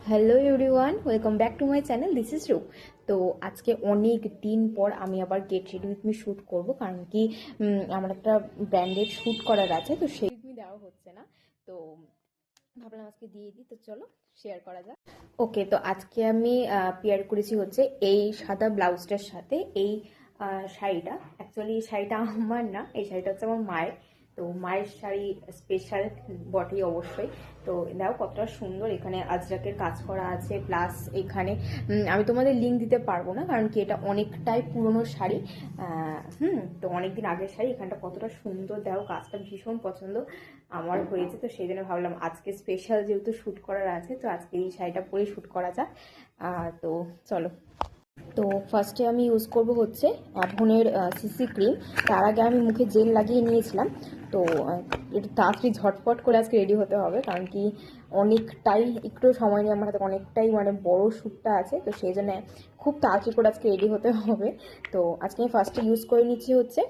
Hello everyone, welcome back to my channel. This is রূপ। তো আজকে অনেক দিন পর আমি আবার get ready with me shoot করবো, কারণ কি আমার একটা ব্র্যান্ডেড শ্যুট করার আছে, তো সেই উইথ মি দেওয়া হচ্ছে না, তো ভাবলাম আজকে দিয়ে দিই। তো চলো শেয়ার করা যাক। ওকে, তো আজকে আমি পেয়ার করেছি হচ্ছে এই সাদা ব্লাউজটার সাথে এই শাড়িটা। অ্যাকচুয়ালি এই শাড়িটা আমার না, এই শাড়িটা হচ্ছে আমার মায়ের। তো মায়ের শাড়ি স্পেশাল বটে অবশ্যই। তো দেখো কতটা সুন্দর, এখানে আজরাকের কাজ করা আছে, প্লাস এখানে আমি তোমাদের লিঙ্ক দিতে পারবো না, কারণ কি এটা অনেকটাই পুরনো শাড়ি। তো অনেকদিন আগের শাড়ি। এখানটা কতটা সুন্দর, দেখো কাজটা ভীষণ পছন্দ আমার হয়েছে। তো সেই জন্য ভাবলাম আজকে স্পেশাল যেহেতু শ্যুট করার আছে, তো আজকে এই শাড়িটা পরেই শ্যুট করা যাক। তো চলো। তো ফার্স্টে আমি ইউজ করব হচ্ছে অ্যাভনের সিসি ক্রিম। তার আগে আমি মুখে জেল লাগিয়ে নিয়েছিলাম। তো একটু তাড়াতাড়ি ঝটপট করে আজকে রেডি হতে হবে, কারণ কি অনেকটাই একটু সময় নিয়ে আমার হাতে অনেকটাই বড় শ্যুটটা আছে, তো সেই জন্য খুব তাড়াতাড়ি করে আজকে রেডি হতে হবে। তো আজকে আমি ফার্স্টে ইউজ করে নিচ্ছি হচ্ছে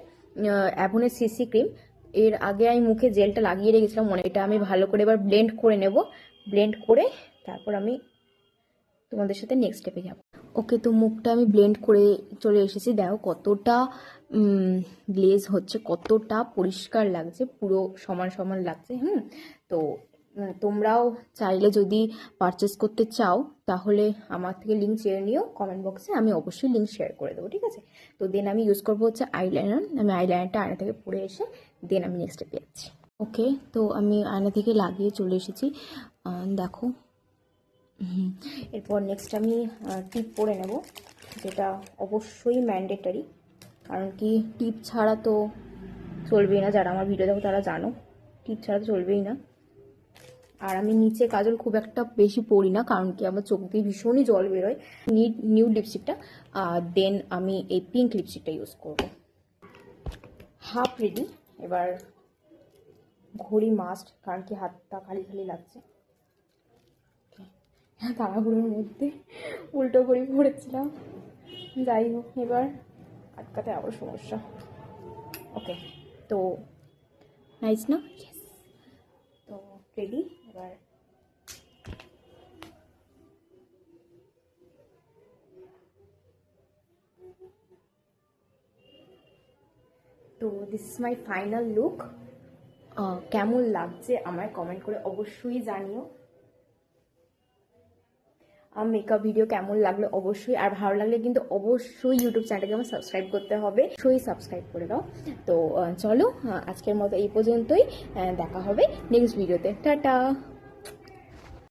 অ্যাভনের সিসি ক্রিম। এর আগে আমি মুখে জেলটা লাগিয়ে রেখেছিলাম, এটা আমি ভালো করে এবার ব্লেন্ড করে নেব। ব্লেন্ড করে তারপর আমি তোমাদের সাথে নেক্সট স্টেপে যাব। ওকে, তো মুখটা আমি ব্লেন্ড করে চলে এসেছি। দেখো কতটা গ্লেজ হচ্ছে, কতটা পরিষ্কার লাগছে, পুরো সমান সমান লাগছে। তো তোমরাও চাইলে যদি পারচেস করতে চাও তাহলে আমার থেকে লিঙ্ক চেয়ে নিও কমেন্ট বক্সে, আমি অবশ্যই লিঙ্ক শেয়ার করে দেবো, ঠিক আছে। তো দেন আমি ইউজ করবো হচ্ছে আইলাইনার। আমি আইলাইনারটা আয়না থেকে পরে এসে দেন আমি নেক্সট স্টেপে যাচ্ছি। ওকে, তো আমি আয়না থেকে লাগিয়ে চলে এসেছি, দেখো। এরপর নেক্সট আমি টিপ পরে নেব, যেটা অবশ্যই ম্যান্ডেটারি, কারণ কি টিপ ছাড়া তো চলবেই না। যারা আমার ভিডিও দেখো তারা জানো টিপ ছাড়া তো চলবেই না। আর আমি নিচে কাজল খুব একটা বেশি পরি না, কারণ কি আমার চোখ দিয়ে ভীষণই জল বেরোয়। নিউড লিপস্টিকটা, দেন আমি এই পিঙ্ক লিপস্টিকটা ইউজ করব। Half ready. এবার ঘড়ি মাস্ট, কারণ কি হাতটা খালি খালি লাগছে। তাড়াহুড়োর মধ্যে উল্টো করে পড়েছিলাম, যাই হোক এবার আটকাতে আবার সমস্যা। ওকে, তো নাইস না? ইয়েস। তো রেডি এবার। তো this is my final look. কেমন লাগছে আমায় কমেন্ট করে অবশ্যই জানিও। মেকআপ ভিডিও কেমন লাগলো অবশ্যই, আর ভালো লাগলে কিন্তু অবশ্যই ইউটিউব চ্যানেলটাকে আমার সাবস্ক্রাইব করতে হবে, অবশ্যই সাবস্ক্রাইব করে দাও। তো চলো আজকের মতো এই পর্যন্তই, দেখা হবে নেক্সট ভিডিওতে। টাটা।